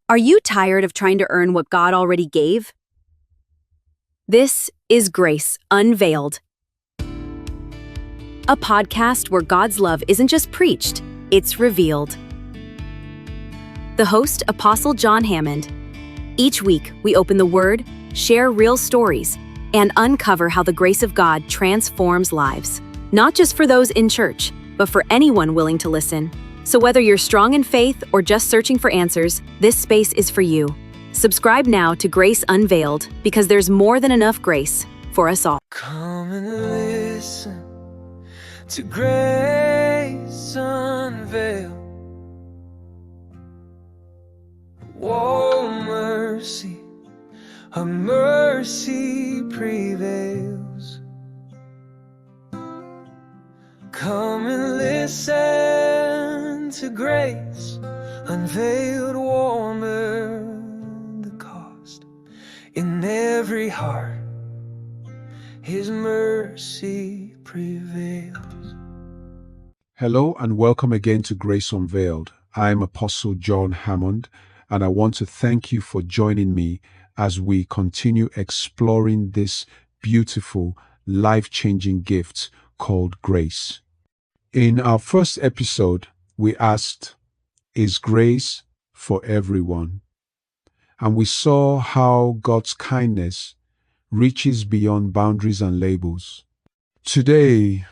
Are you tired of trying to earn what God already gave? This is Grace Unveiled, a podcast where God's love isn't just preached, it's revealed. The host, Apostle John Hammond. Each week, we open the Word, share real stories, and uncover how the grace of God transforms lives. Not just for those in church, but for anyone willing to listen. So whether you're strong in faith or just searching for answers, this space is for you. Subscribe now to Grace Unveiled, because there's more than enough grace for us all. Come and listen to Grace Unveiled. Oh, mercy, a mercy prevails. Come and listen to Grace Unveiled, warmer the cost. In every heart, His mercy prevails. Hello and welcome again to Grace Unveiled. I'm Apostle John Hammond, and I want to thank you for joining me as we continue exploring this beautiful, life-changing gift called grace. In our first episode, we asked, is grace for everyone? And we saw how God's kindness reaches beyond boundaries and labels. Today,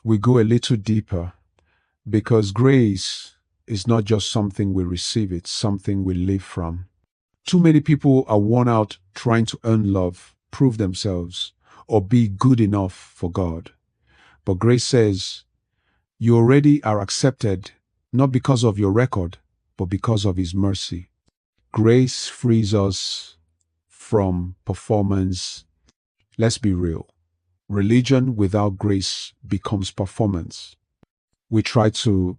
we go a little deeper, because grace is not just something we receive, it's something we live from. Too many people are worn out trying to earn love, prove themselves, or be good enough for God. But grace says, you already are accepted, not because of your record, but because of His mercy. Grace frees us from performance. Let's be real. Religion without grace becomes performance. We try to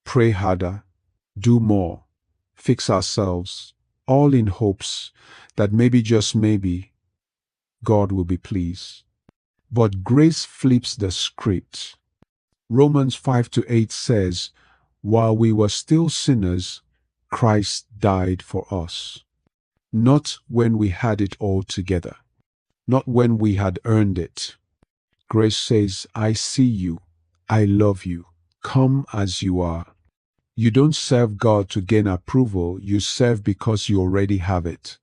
pray harder, do more, fix ourselves, all in hopes that maybe, just maybe, God will be pleased. But grace flips the script. Romans 5-8 says, while we were still sinners, Christ died for us. Not when we had it all together, not when we had earned it. Grace says, I see you, I love you, come as you are. You don't serve God to gain approval, you serve because you already have it.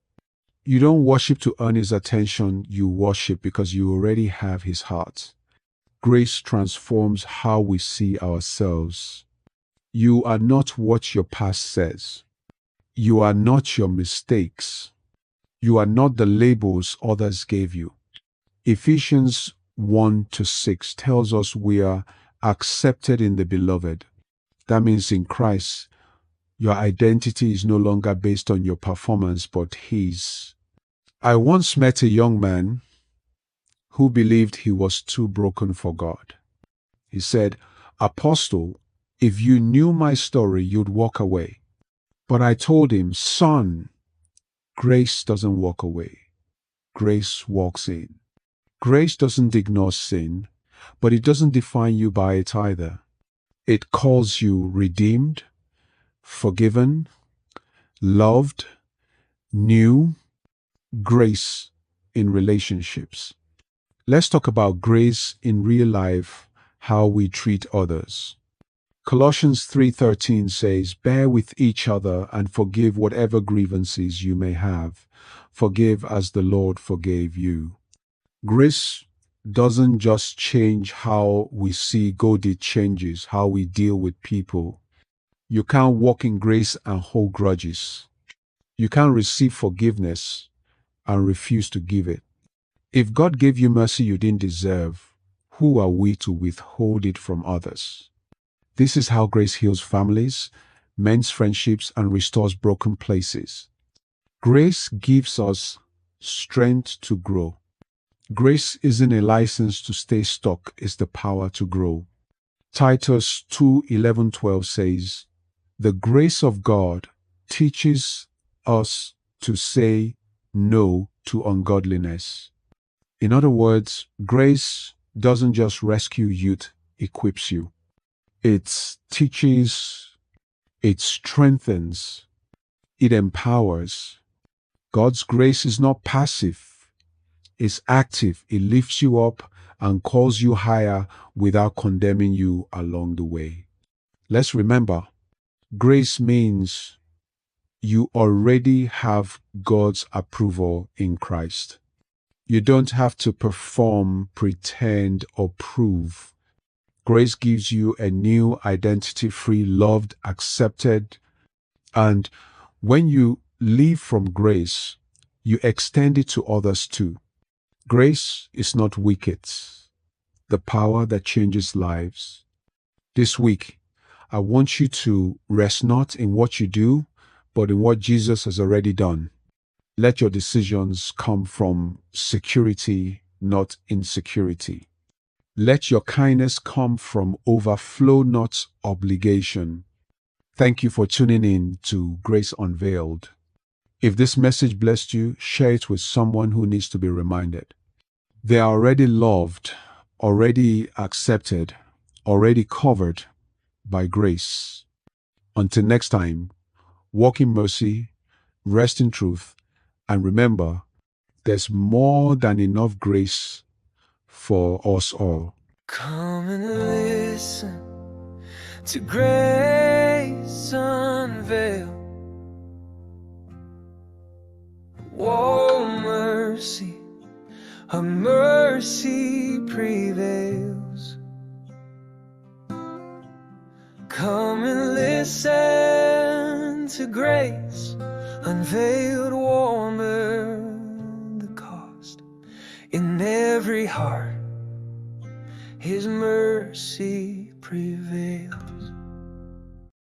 You don't worship to earn His attention, you worship because you already have His heart. Grace transforms how we see ourselves. You are not what your past says. You are not your mistakes. You are not the labels others gave you. Ephesians 1-6 tells us we are accepted in the Beloved. That means in Christ, your identity is no longer based on your performance, but His. I once met a young man who believed he was too broken for God. He said, Apostle, if you knew my story, you'd walk away. But I told him, son, grace doesn't walk away. Grace walks in. Grace doesn't ignore sin, but it doesn't define you by it either. It calls you redeemed, forgiven, loved, new. Grace in relationships. Let's talk about grace in real life, how we treat others. Colossians 3:13 says, bear with each other and forgive whatever grievances you may have. Forgive as the Lord forgave you. Grace doesn't just change how we see God, it changes how we deal with people. You can't walk in grace and hold grudges. You can't receive forgiveness and refuse to give it. If God gave you mercy you didn't deserve, who are we to withhold it from others? This is how grace heals families, mends friendships, and restores broken places. Grace gives us strength to grow. Grace isn't a license to stay stuck, it's the power to grow. Titus 2:11-12 says, the grace of God teaches us to say no to ungodliness. In other words, grace doesn't just rescue youth, it equips you. It teaches, it strengthens, It empowers. God's grace is not passive, it's active. It lifts you up and calls you higher without condemning you along the way. Let's remember, grace means you already have God's approval in Christ. You don't have to perform, pretend, or prove. Grace gives you a new identity, free, loved, accepted. And when you live from grace, you extend it to others too. Grace is not wicked, the power that changes lives. This week, I want you to rest not in what you do, but in what Jesus has already done. Let your decisions come from security, not insecurity. Let your kindness come from overflow, not obligation. Thank you for tuning in to Grace Unveiled. If this message blessed you, share it with someone who needs to be reminded. They are already loved, already accepted, already covered by grace. Until next time, walk in mercy, rest in truth, and remember, there's more than enough grace for us all. Come and listen to Grace Unveiled. Oh, mercy, her mercy prevails. Come and listen to Grace Unveiled, warmer the cost. In every heart, His mercy prevails.